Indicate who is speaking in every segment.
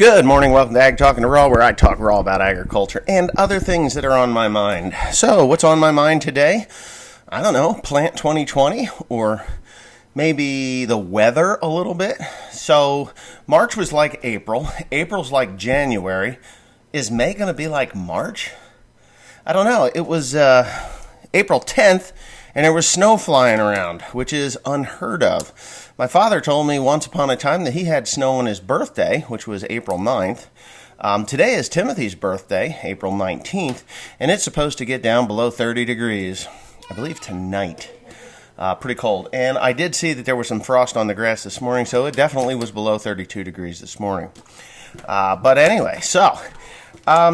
Speaker 1: Good morning, welcome to Ag Talking to Raw, where I talk raw about agriculture and other things that are on my mind. So, what's on my mind today? I don't know, plant 2020, or maybe the weather a little bit. So, March was like April. April's like January. Is May going to be like March? I don't know. It was April 10th, and there was snow flying around, which is unheard of. My father told me once upon a time that he had snow on his birthday, which was April 9th. Today is Timothy's birthday, April 19th, and it's supposed to get down below 30 degrees, I believe tonight. Pretty cold. And I did see that there was some frost on the grass this morning, so it definitely was below 32 degrees this morning. But anyway, so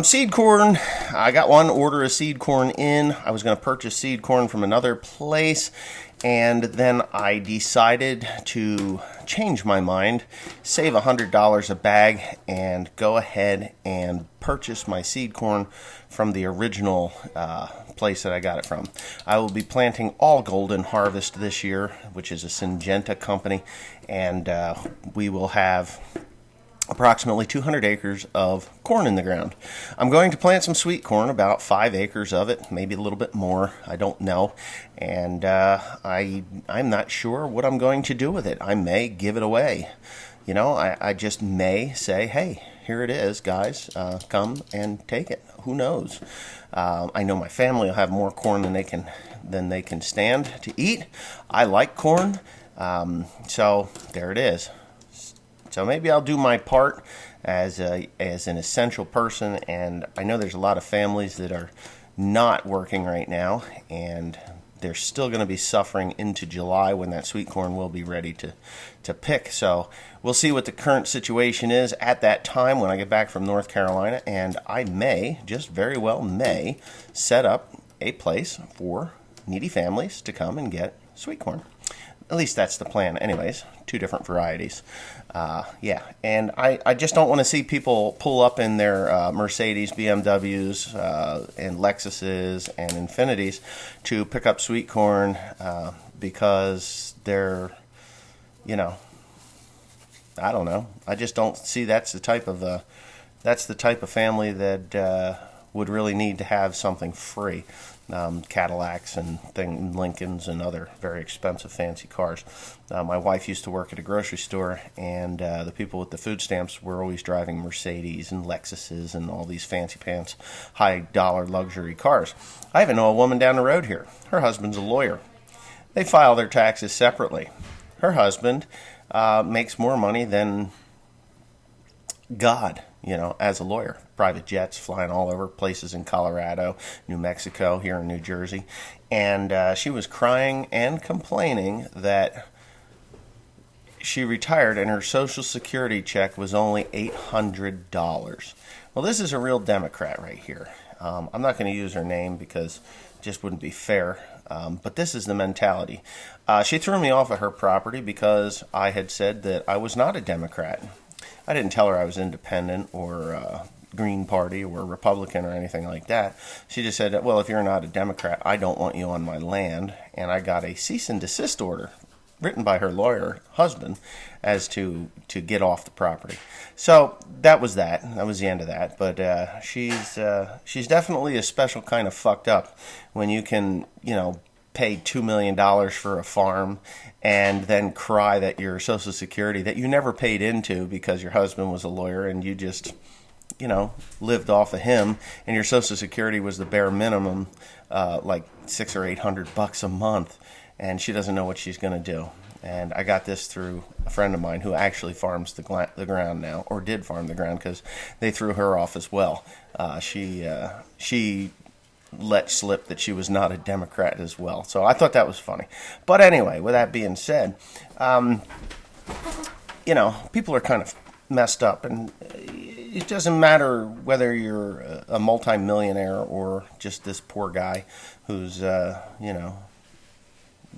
Speaker 1: seed corn, I got one order of seed corn in. I was going to purchase seed corn from another place, and then I decided to change my mind, save $100 a bag, and go ahead and purchase my seed corn from the original place that I got it from. I will be planting all Golden Harvest this year, which is a Syngenta company, and we will have approximately 200 acres of corn in the ground. I'm going to plant some sweet corn, about 5 acres of it, maybe a little bit more, I don't know. And I'm not sure what I'm going to do with it. I may give it away. You know, I just may say, hey, here it is, guys, come and take it. Who knows? I know my family will have more corn than they can stand to eat. I like corn, so there it is. So maybe I'll do my part as an essential person, and I know there's a lot of families that are not working right now, and they're still going to be suffering into July when that sweet corn will be ready to pick. So we'll see what the current situation is at that time when I get back from North Carolina, and I may, just very well may, set up a place for needy families to come and get sweet corn. At least that's the plan. Anyways, 2 different varieties. And I just don't want to see people pull up in their Mercedes, BMWs, and Lexuses and Infinities to pick up sweet corn because they're, I don't know. I just don't see that's the type of family that would really need to have something free. Cadillacs and Lincolns and other very expensive fancy cars. My wife used to work at a grocery store, and the people with the food stamps were always driving Mercedes and Lexuses and all these fancy pants, high dollar luxury cars. I even know a woman down the road here. Her husband's a lawyer. They file their taxes separately. Her husband makes more money than God, as a lawyer. Private jets flying all over places in Colorado, New Mexico, here in New Jersey. And she was crying and complaining that she retired and her Social Security check was only $800. Well, this is a real Democrat right here. I'm not going to use her name because it just wouldn't be fair. But this is the mentality. She threw me off of her property because I had said that I was not a Democrat. I didn't tell her I was independent or Green Party or Republican or anything like that. She just said, well, if you're not a Democrat, I don't want you on my land. And I got a cease and desist order written by her lawyer husband as to get off the property. So that was that. That was the end of that. But she's definitely a special kind of fucked up when you can, pay $2 million for a farm and then cry that your Social Security that you never paid into because your husband was a lawyer and you just, lived off of him, and your Social Security was the bare minimum, like $600 or $800 a month, and she doesn't know what she's going to do. And I got this through a friend of mine who actually farms the ground now, or did farm the ground, because they threw her off as well. She let slip that she was not a Democrat as well. So I thought that was funny. But anyway, with that being said, people are kind of messed up, and it doesn't matter whether you're a multimillionaire or just this poor guy who's,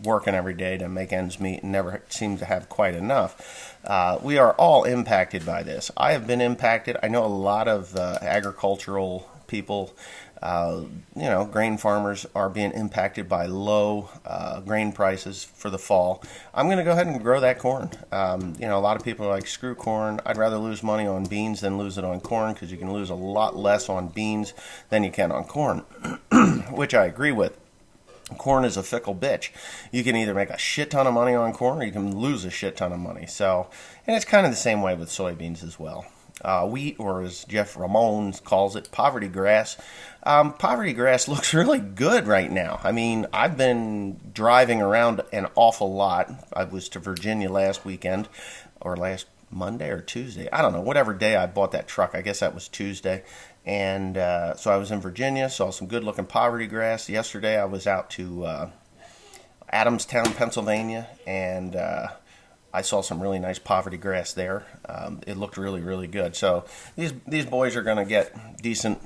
Speaker 1: working every day to make ends meet and never seems to have quite enough. We are all impacted by this. I have been impacted. I know a lot of agricultural people Grain farmers are being impacted by low grain prices for the fall. I'm going to go ahead and grow that corn. A lot of people are like, screw corn. I'd rather lose money on beans than lose it on corn, because you can lose a lot less on beans than you can on corn, which I agree with. Corn is a fickle bitch. You can either make a shit ton of money on corn, or you can lose a shit ton of money. And it's kind of the same way with soybeans as well. Wheat, or as Jeff Ramon calls it, poverty grass. Poverty grass looks really good right now. I mean, I've been driving around an awful lot. I was to Virginia last weekend, or last Monday or Tuesday. I don't know, whatever day I bought that truck. I guess that was Tuesday. And so I was in Virginia, saw some good-looking poverty grass. Yesterday I was out to Adamstown, Pennsylvania, and I saw some really nice poverty grass there. It looked really, really good. So these boys are going to get decent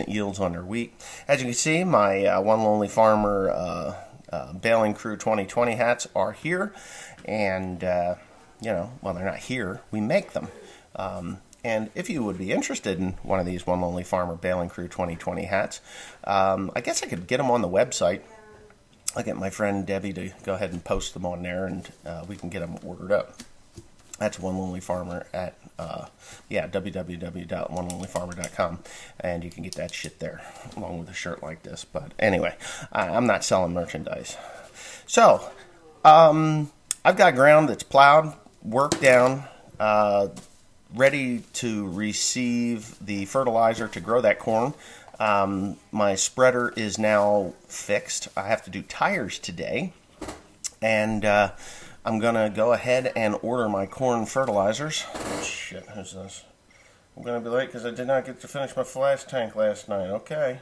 Speaker 1: yields on their wheat. As you can see, my One Lonely Farmer Baling Crew 2020 hats are here. And, they're not here. We make them. And if you would be interested in one of these One Lonely Farmer Baling Crew 2020 hats, I guess I could get them on the website. I'll get my friend Debbie to go ahead and post them on there, and we can get them ordered up. That's One Lonely Farmer at www.onelonelyfarmer.com, and you can get that shit there along with a shirt like this. But anyway, I'm not selling merchandise. So I've got ground that's plowed, worked down, ready to receive the fertilizer to grow that corn. My spreader is now fixed. I have to do tires today, and I'm going to go ahead and order my corn fertilizers. Oh, shit, who's this? I'm going to be late because I did not get to finish my flash tank last night. Okay.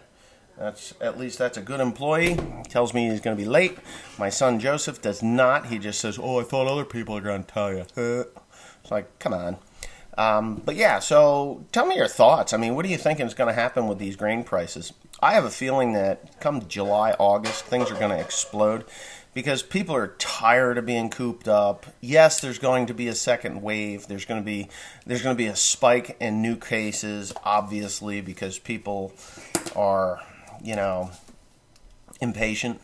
Speaker 1: At least that's a good employee. Tells me he's going to be late. My son Joseph does not. He just says, I thought other people were going to tell you. It's like, come on. But yeah, so tell me your thoughts. I mean, what do you think is going to happen with these grain prices? I have a feeling that come July, August, things are going to explode because people are tired of being cooped up. Yes, there's going to be a second wave. There's going to be a spike in new cases, obviously, because people are, impatient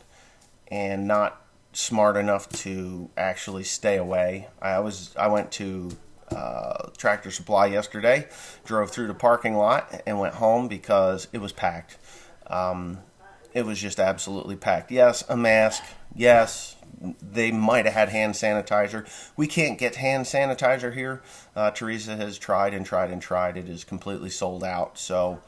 Speaker 1: and not smart enough to actually stay away. I went to Tractor Supply yesterday, drove through the parking lot and went home because it was packed. It was just absolutely packed. Yes, a mask. Yes, they might have had hand sanitizer. We can't get hand sanitizer here. Teresa has tried and tried and tried. It is completely sold out. So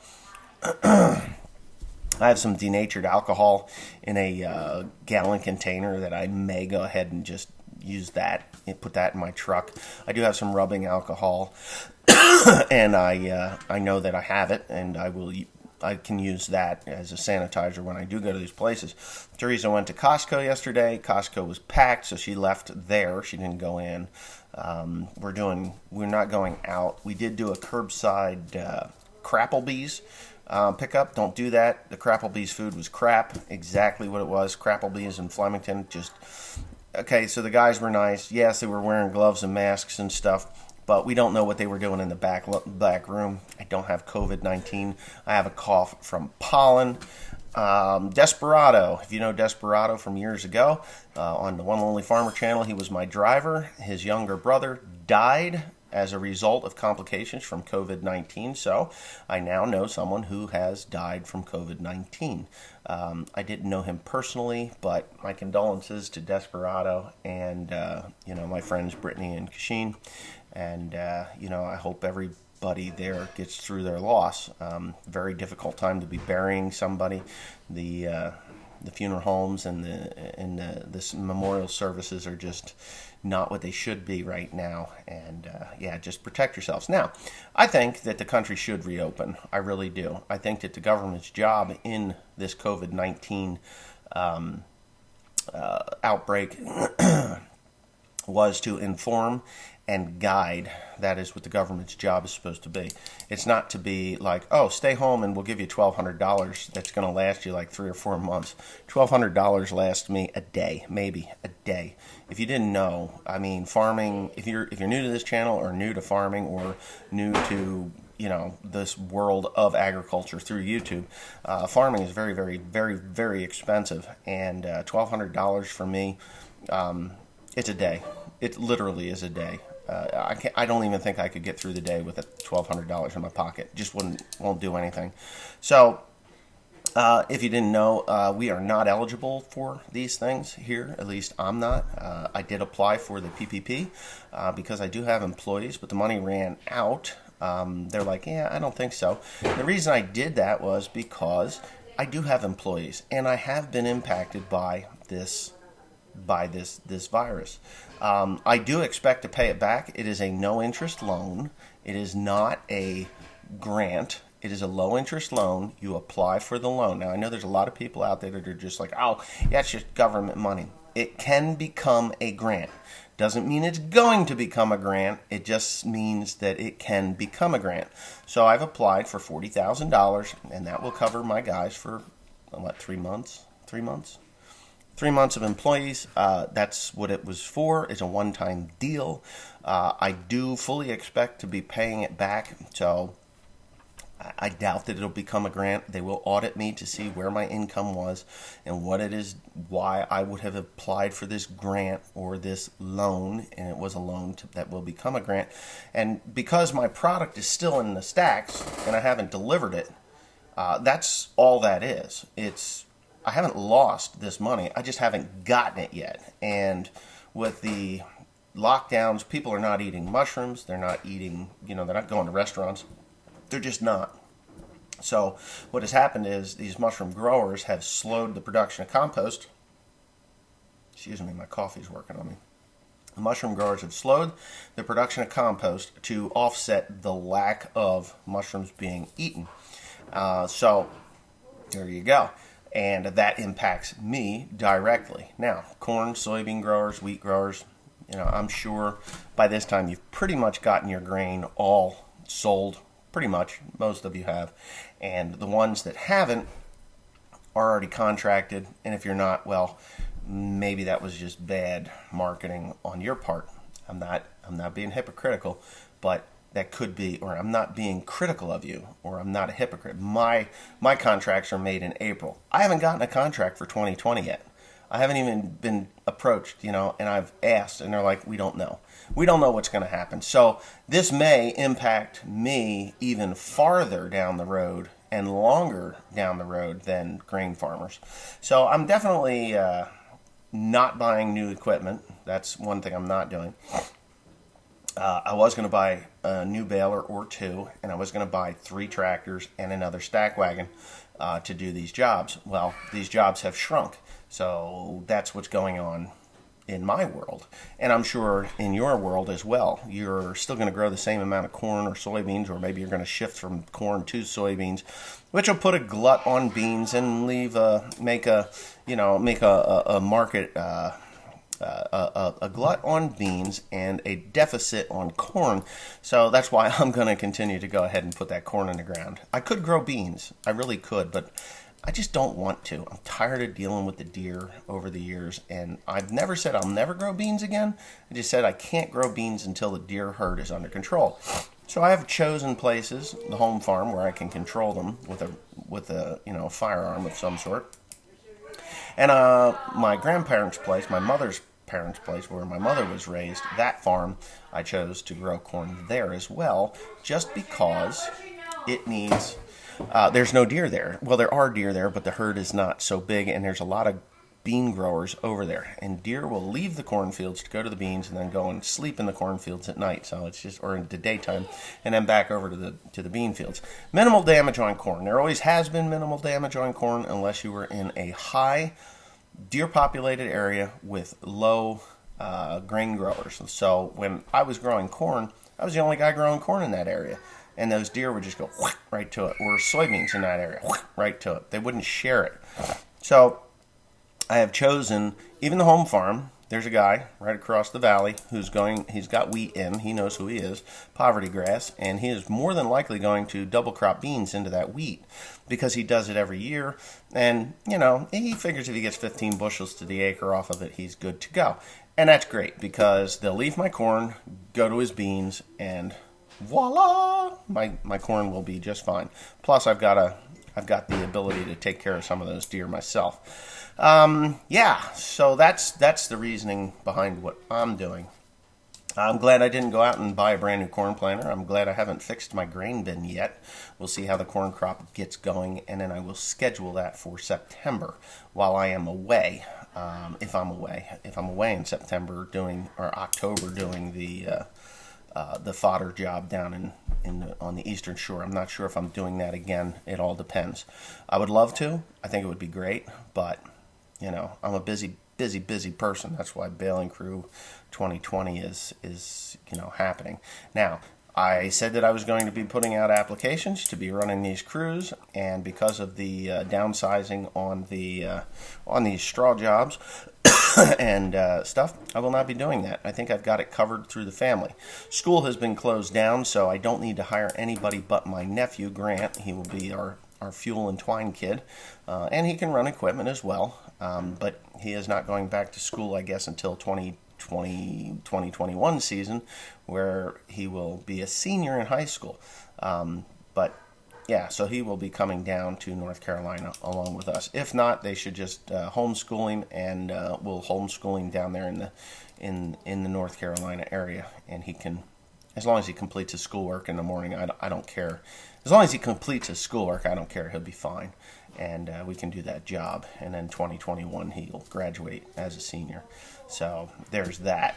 Speaker 1: I have some denatured alcohol in a gallon container that I may go ahead and just use that and put that in my truck. I do have some rubbing alcohol, and I know that I have it, and I can use that as a sanitizer when I do go to these places. Teresa went to Costco yesterday. Costco was packed, so she left there. She didn't go in. We're not going out. We did do a curbside Crapplebee's pickup. Don't do that. The Crapplebee's food was crap. Exactly what it was. Crapplebee's in Flemington. Okay, so the guys were nice. Yes, they were wearing gloves and masks and stuff, but we don't know what they were doing in the back room. I don't have COVID-19. I have a cough from pollen. Desperado, if you know Desperado from years ago, on the One Lonely Farmer channel, he was my driver. His younger brother died as a result of complications from COVID-19, so I now know someone who has died from COVID-19. I didn't know him personally, but my condolences to Desperado and, my friends Brittany and Kasheen, and, I hope everybody there gets through their loss. Very difficult time to be burying somebody. The funeral homes and this memorial services are just not what they should be right now, and just protect yourselves. Now, I think that the country should reopen. I really do. I think that the government's job in this COVID-19 outbreak was to inform and guide. That is what the government's job is supposed to be. It's not to be like, stay home and we'll give you $1,200 that's going to last you like 3 or 4 months. $1,200 lasts me a day, maybe a day. If you didn't know, I mean, farming, if you're new to this channel or new to farming or new to this world of agriculture through YouTube. Farming is very, very, very, very expensive, and $1,200 for me, it's a day. It literally is a day. I don't even think I could get through the day with $1,200 in my pocket. Just won't do anything. So, if you didn't know, we are not eligible for these things here. At least I'm not. I did apply for the PPP because I do have employees, but the money ran out. They're like, yeah, I don't think so. The reason I did that was because I do have employees, and I have been impacted by this virus. I do expect to pay it back. It is a no-interest loan. It is not a grant. It is a low-interest loan. You apply for the loan. Now, I know there's a lot of people out there that are just like, oh, yeah, it's just government money. It can become a grant. Doesn't mean it's going to become a grant. It just means that it can become a grant. So I've applied for $40,000, and that will cover my guys for, 3 months? 3 months? 3 months of employees. That's what it was for. It's a one-time deal. I do fully expect to be paying it back, so I doubt that it'll become a grant. They will audit me to see where my income was and what it is, why I would have applied for this grant or this loan, and it was a loan that will become a grant. And because my product is still in the stacks and I haven't delivered it, that's all that is. I haven't lost this money. I just haven't gotten it yet. And with the lockdowns, people are not eating mushrooms. They're not eating, they're not going to restaurants. They're just not. So what has happened is these mushroom growers have slowed the production of compost. Excuse me, my coffee's working on me. The mushroom growers have slowed the production of compost to offset the lack of mushrooms being eaten. So there you go. And that impacts me directly. Now, corn, soybean growers, wheat growers, I'm sure by this time you've pretty much gotten your grain all sold. Pretty much, most of you have. And the ones that haven't are already contracted. And if you're not, well, maybe that was just bad marketing on your part. I'm not being hypocritical, but that could be, or I'm not being critical of you, or I'm not a hypocrite. My contracts are made in April. I haven't gotten a contract for 2020 yet. I haven't even been approached, and I've asked, and they're like, we don't know. We don't know what's going to happen. So this may impact me even farther down the road and longer down the road than grain farmers. So I'm definitely not buying new equipment. That's one thing I'm not doing. I was going to buy a new baler or two, and I was going to buy 3 tractors and another stack wagon to do these jobs. Well, these jobs have shrunk, so that's what's going on in my world, and I'm sure in your world as well. You're still going to grow the same amount of corn or soybeans, or maybe you're going to shift from corn to soybeans, which will put a glut on beans and make a market. A glut on beans and a deficit on corn. So that's why I'm going to continue to go ahead and put that corn in the ground. I could grow beans. I really could, but I just don't want to. I'm tired of dealing with the deer over the years, and I've never said I'll never grow beans again. I just said I can't grow beans until the deer herd is under control. So I have chosen places, the home farm, where I can control them with a firearm of some sort. And my grandparents' place, my mother's parents' place, where my mother was raised, that farm, I chose to grow corn there as well, just because it needs, there's no deer there. Well, there are deer there, but the herd is not so big, and there's a lot of bean growers over there. And deer will leave the cornfields to go to the beans and then go and sleep in the cornfields at night. So it's just, or in the daytime, and then back over to the bean fields. Minimal damage on corn. There always has been minimal damage on corn unless you were in a high deer populated area with low grain growers. So when I was growing corn, I was the only guy growing corn in that area. And those deer would just go right to it. Or soybeans in that area, right to it. They wouldn't share it. So I have chosen, even the home farm, there's a guy right across the valley he's got wheat in, he knows who he is, poverty grass, and he is more than likely going to double crop beans into that wheat because he does it every year. And, he figures if he gets 15 bushels to the acre off of it, he's good to go. And that's great because they'll leave my corn, go to his beans, and voila, my corn will be just fine. Plus, I've got the ability to take care of some of those deer myself. Yeah, so that's the reasoning behind what I'm doing. I'm glad I didn't go out and buy a brand new corn planter. I'm glad I haven't fixed my grain bin yet. We'll see how the corn crop gets going, and then I will schedule that for September while I am away. If I'm away in September or October doing the fodder job down on the Eastern Shore. I'm not sure if I'm doing that again. It all depends. I would love to. I think it would be great, but I'm a busy person. That's why Baling Crew 2020 is happening. Now, I said that I was going to be putting out applications to be running these crews, and because of the downsizing on these straw jobs and stuff, I will not be doing that. I think I've got it covered through the family. School has been closed down, so I don't need to hire anybody but my nephew, Grant. He will be our fuel and twine kid, and he can run equipment as well, but he is not going back to school, I guess, until 2021 season, where he will be a senior in high school. But yeah, so he will be coming down to North Carolina along with us. If not, they should just homeschool him, and we'll homeschool him down there in the North Carolina area, and he can, as long as he completes his schoolwork in the morning, I don't care. As long as he completes his schoolwork, I don't care. He'll be fine, and we can do that job. And then 2021, he'll graduate as a senior. So there's that.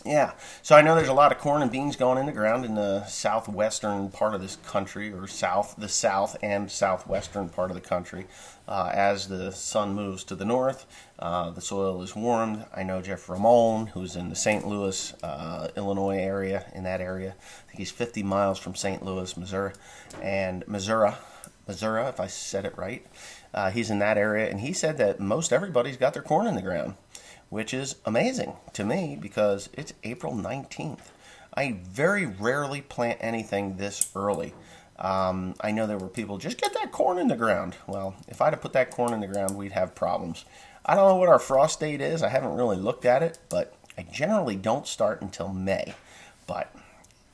Speaker 1: Yeah, so I know there's a lot of corn and beans going in the ground in the southwestern part of this country, or the south and southwestern part of the country. As the sun moves to the north, the soil is warmed. I know Jeff Ramon, who's in the St. Louis, Illinois area, I think he's 50 miles from St. Louis, Missouri, if I said it right. He's in that area, and he said that most everybody's got their corn in the ground, which is amazing to me because it's April 19th. I very rarely plant anything this early. I know there were people, just get that corn in the ground. Well, if I'd have put that corn in the ground, we'd have problems. I don't know what our frost date is. I haven't really looked at it, but I generally don't start until May. But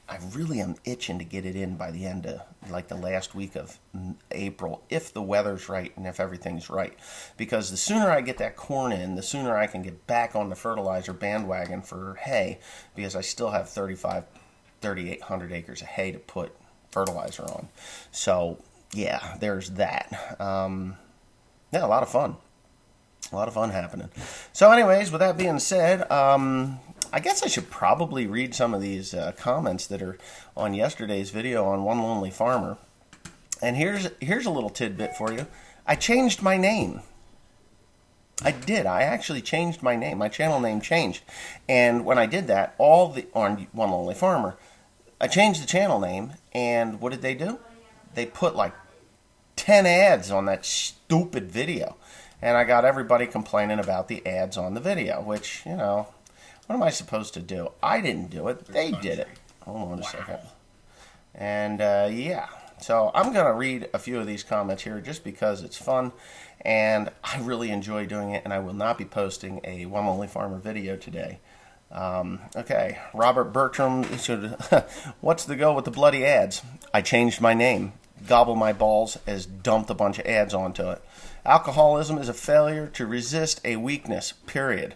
Speaker 1: I really am itching to get it in by the end of, the last week of April, if the weather's right and if everything's right. Because the sooner I get that corn in, the sooner I can get back on the fertilizer bandwagon for hay, because I still have 3,800 acres of hay to put fertilizer on. So, yeah, there's that. Yeah, a lot of fun. A lot of fun happening. So anyways, with that being said, I guess I should probably read some of these comments that are on yesterday's video on One Lonely Farmer. And here's a little tidbit for you. I changed my name. I did. I actually changed my name. My channel name changed. And when I did that, on One Lonely Farmer, I changed the channel name, and what did they do? They put 10 ads on that stupid video. And I got everybody complaining about the ads on the video, which, what am I supposed to do? I didn't do it. They did it. Hold on a second. And, yeah. So I'm going to read a few of these comments here just because it's fun, and I really enjoy doing it, and I will not be posting a One Lonely Farmer video today. Okay, Robert Bertram, what's the go with the bloody ads? I changed my name. Gobble My Balls has dumped a bunch of ads onto it. Alcoholism is a failure to resist a weakness, period.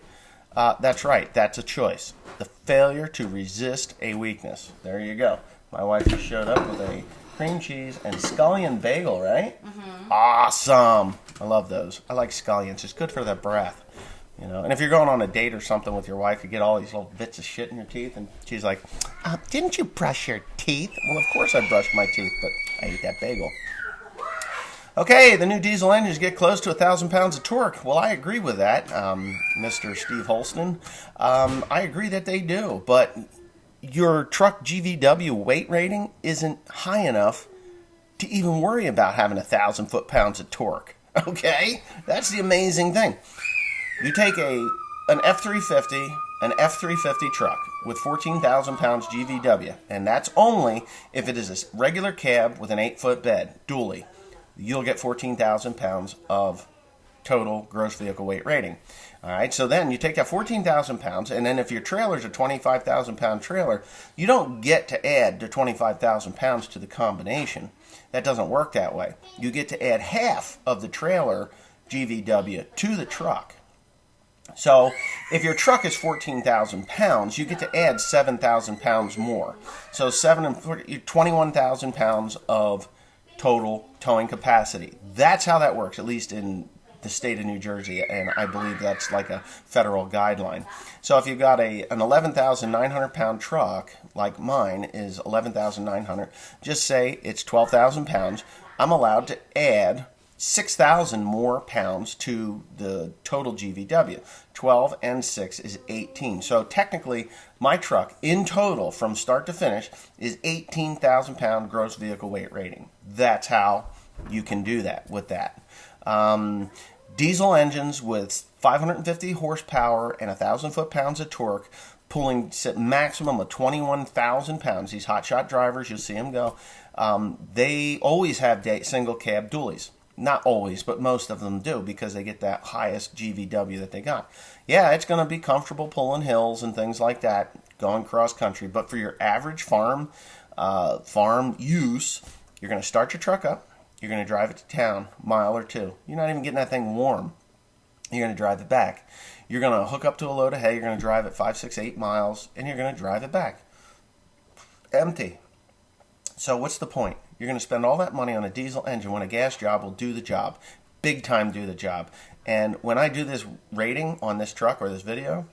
Speaker 1: That's right, that's a choice. The failure to resist a weakness. There you go. My wife just showed up with a cream cheese and scallion bagel, right? Mm-hmm. Awesome. I love those. I like scallions. It's good for the breath. And if you're going on a date or something with your wife, you get all these little bits of shit in your teeth, and she's like, didn't you brush your teeth? Well, of course I brushed my teeth, but I ate that bagel. Okay, the new diesel engines get close to 1,000 pounds of torque. Well, I agree with that, Mr. Steve Holston. I agree that they do, but your truck GVW weight rating isn't high enough to even worry about having 1,000 foot-pounds of torque. Okay? That's the amazing thing. You take an F350 truck with 14,000 pounds GVW, and that's only if it is a regular cab with an 8-foot bed, dually. You'll get 14,000 pounds of total gross vehicle weight rating. All right, so then you take that 14,000 pounds, and then if your trailer's a 25,000 pound trailer, you don't get to add the 25,000 pounds to the combination. That doesn't work that way. You get to add half of the trailer GVW to the truck. So if your truck is 14,000 pounds, you get to add 7,000 pounds more. So 21,000 pounds of total towing capacity. That's how that works, at least in the state of New Jersey, and I believe that's like a federal guideline. So if you've got an 11,900 pound truck, like mine is 11,900, just say it's 12,000 pounds, I'm allowed to add 6,000 more pounds to the total GVW. 12 and 6 is 18. So technically, my truck in total from start to finish is 18,000 pound gross vehicle weight rating. That's how you can do that with that. Diesel engines with 550 horsepower and 1,000 foot-pounds of torque, pulling maximum of 21,000 pounds. These hotshot drivers, you'll see them go. They always have single cab dualies. Not always, but most of them do, because they get that highest GVW that they got. Yeah, it's going to be comfortable pulling hills and things like that, going cross country. But for your average farm use, you're going to start your truck up. You're going to drive it to town, mile or two. You're not even getting that thing warm. You're going to drive it back. You're going to hook up to a load of hay. You're going to drive it 5, 6, 8 miles, and you're going to drive it back. Empty. So what's the point? You're going to spend all that money on a diesel engine when a gas job will do the job. Big time do the job. And when I do this rating on this truck or this video,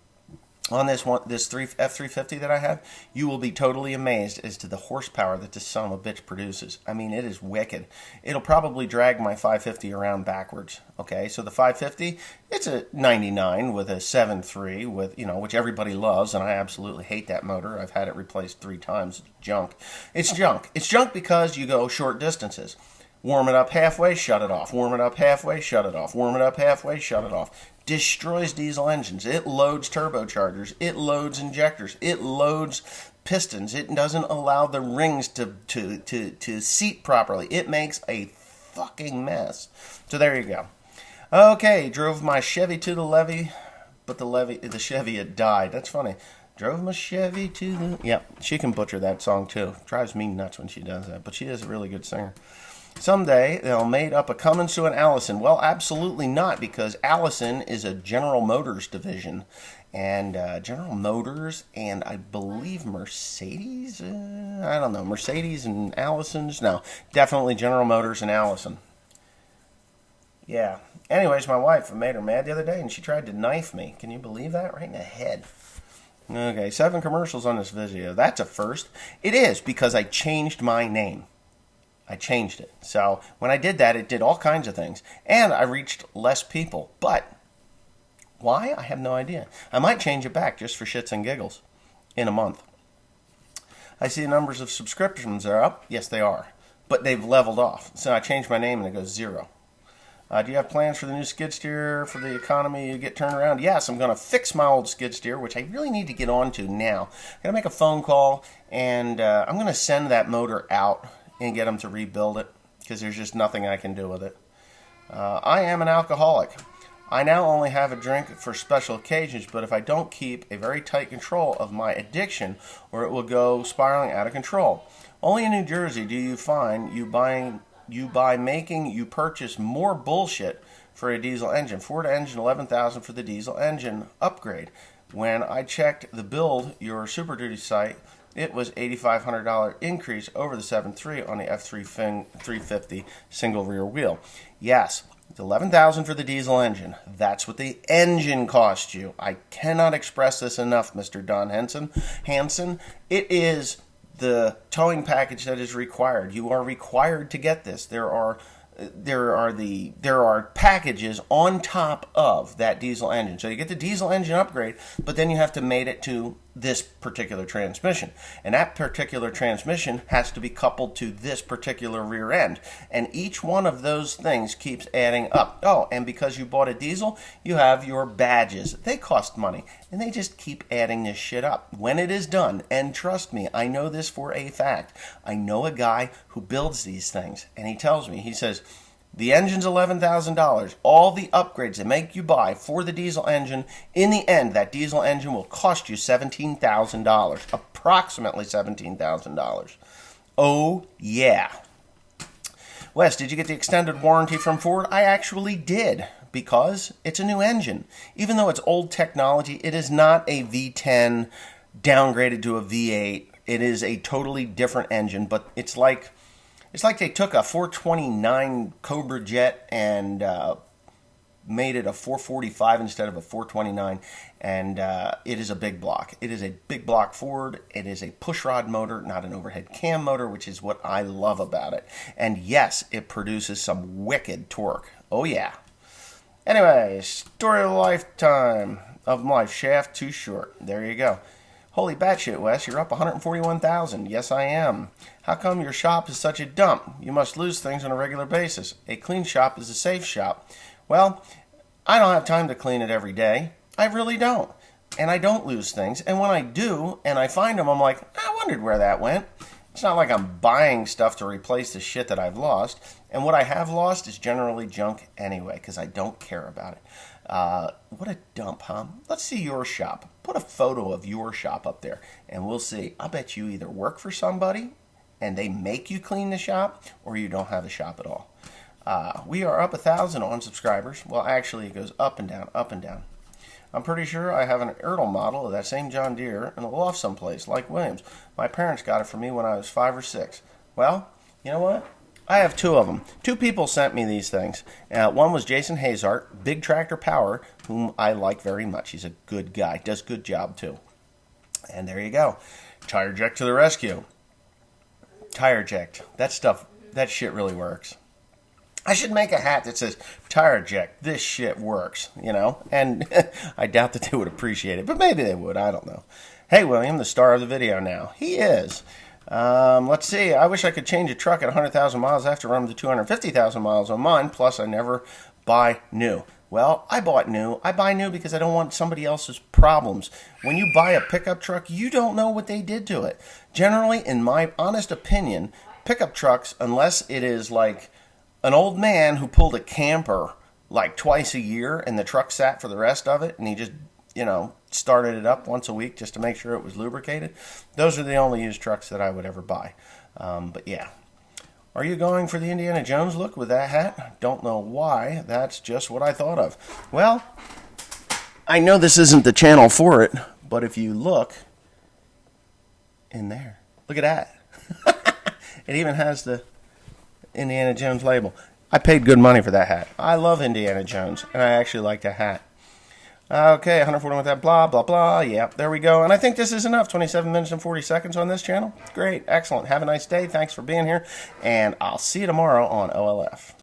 Speaker 1: on this F350 that I have, you will be totally amazed as to the horsepower that this son of a bitch produces. I mean, it is wicked. It'll probably drag my 550 around backwards. Okay, so the 550, it's a 99 with a 7.3 with, which everybody loves, and I absolutely hate that motor. I've had it replaced 3 times. It's junk. It's junk. It's junk because you go short distances. Warm it up halfway, shut it off. Warm it up halfway, shut it off. Warm it up halfway, shut it off. Destroys diesel engines. It loads turbochargers. It loads injectors. It loads pistons. It doesn't allow the rings to seat properly. It makes a fucking mess. So there you go. Okay, drove my Chevy to the levee, but the Chevy had died. That's funny. Drove my Chevy to the... Yeah, she can butcher that song too. Drives me nuts when she does that, but she is a really good singer. Someday they'll made up a Cummins to an Allison. Well, absolutely not, because Allison is a General Motors division. And General Motors and I believe Mercedes? I don't know. Mercedes and Allison's? No, definitely General Motors and Allison. Yeah. Anyways, my wife made her mad the other day and she tried to knife me. Can you believe that? Right in the head. Okay, 7 commercials on this video. That's a first. It is, because I changed my name. I changed it. So when I did that, it did all kinds of things. And I reached less people. But why? I have no idea. I might change it back just for shits and giggles in a month. I see the numbers of subscriptions are up. Yes, they are. But they've leveled off. So I changed my name and it goes 0. Do you have plans for the new skid steer for the economy to get turned around? Yes, I'm going to fix my old skid steer, which I really need to get onto now. I'm going to make a phone call, and I'm going to send that motor out and get them to rebuild it, because there's just nothing I can do with it. I am an alcoholic. I now only have a drink for special occasions, but if I don't keep a very tight control of my addiction, or it will go spiraling out of control. Only in New Jersey do you find you purchase more bullshit for a diesel engine. Ford engine, $11,000 for the diesel engine upgrade. When I checked the build, your Super Duty site, it was $8,500 increase over the 7.3 on the F350 single rear wheel. Yes, it's $11,000 for the diesel engine. That's what the engine cost you. I cannot express this enough, Mr. Don Hansen. It is the towing package that is required. You are required to get this. There are packages on top of that diesel engine. So you get the diesel engine upgrade, but then you have to mate it to this particular transmission. And that particular transmission has to be coupled to this particular rear end. And each one of those things keeps adding up. Oh, and because you bought a diesel, you have your badges. They cost money. And they just keep adding this shit up. When it is done, and trust me, I know this for a fact. I know a guy who builds these things. And he tells me, he says, The engine's $11,000. All the upgrades they make you buy for the diesel engine, in the end, that diesel engine will cost you $17,000. Approximately $17,000. Oh, yeah. Wes, did you get the extended warranty from Ford? I actually did, because it's a new engine. Even though it's old technology, it is not a V10 downgraded to a V8. It is a totally different engine, but it's like they took a 429 Cobra Jet and made it a 445 instead of a 429, and it is a big block. It is a big block Ford. It is a pushrod motor, not an overhead cam motor, which is what I love about it. And yes, it produces some wicked torque. Oh yeah. Anyway, story of a lifetime of my life, shaft too short. There you go. Holy batshit, Wes, you're up 141,000. Yes, I am. How come your shop is such a dump? You must lose things on a regular basis. A clean shop is a safe shop. Well, I don't have time to clean it every day. I really don't. And I don't lose things. And when I do, and I find them, I'm like, I wondered where that went. It's not like I'm buying stuff to replace the shit that I've lost. And what I have lost is generally junk anyway, because I don't care about it. What a dump, huh? Let's see your shop. Put a photo of your shop up there, and we'll see. I'll bet you either work for somebody, and they make you clean the shop, or you don't have a shop at all. We are up 1,000 on subscribers. Well, actually, it goes up and down, up and down. I'm pretty sure I have an Ertl model of that same John Deere in a loft someplace, like Williams. My parents got it for me when I was 5 or 6. Well, you know what? I have 2 of them. 2 people sent me these things. One was Jason Hazart, Big Tractor Power, whom I like very much. He's a good guy. Does a good job, too. And there you go. Tire Jack to the rescue. Tire Jack. That shit really works. I should make a hat that says, Tire Jack, this shit works, you know? And I doubt that they would appreciate it, but maybe they would. I don't know. Hey, William, the star of the video now. He is. Let's see. I wish I could change a truck at 100,000 miles after running to 250,000 miles on mine. Plus, I never buy new. Well, I bought new. I buy new because I don't want somebody else's problems. When you buy a pickup truck, you don't know what they did to it. Generally, in my honest opinion, pickup trucks, unless it is like an old man who pulled a camper like twice a year and the truck sat for the rest of it and he just, started it up once a week just to make sure it was lubricated. Those are the only used trucks that I would ever buy. But yeah. Are you going for the Indiana Jones look with that hat? Don't know why. That's just what I thought of. Well, I know this isn't the channel for it, but if you look in there, look at that. It even has the Indiana Jones label. I paid good money for that hat. I love Indiana Jones, and I actually like the hat. Okay, 141 with that, blah, blah, blah. Yeah, there we go. And I think this is enough. 27 minutes and 40 seconds on this channel. Great, excellent. Have a nice day. Thanks for being here, and I'll see you tomorrow on OLF.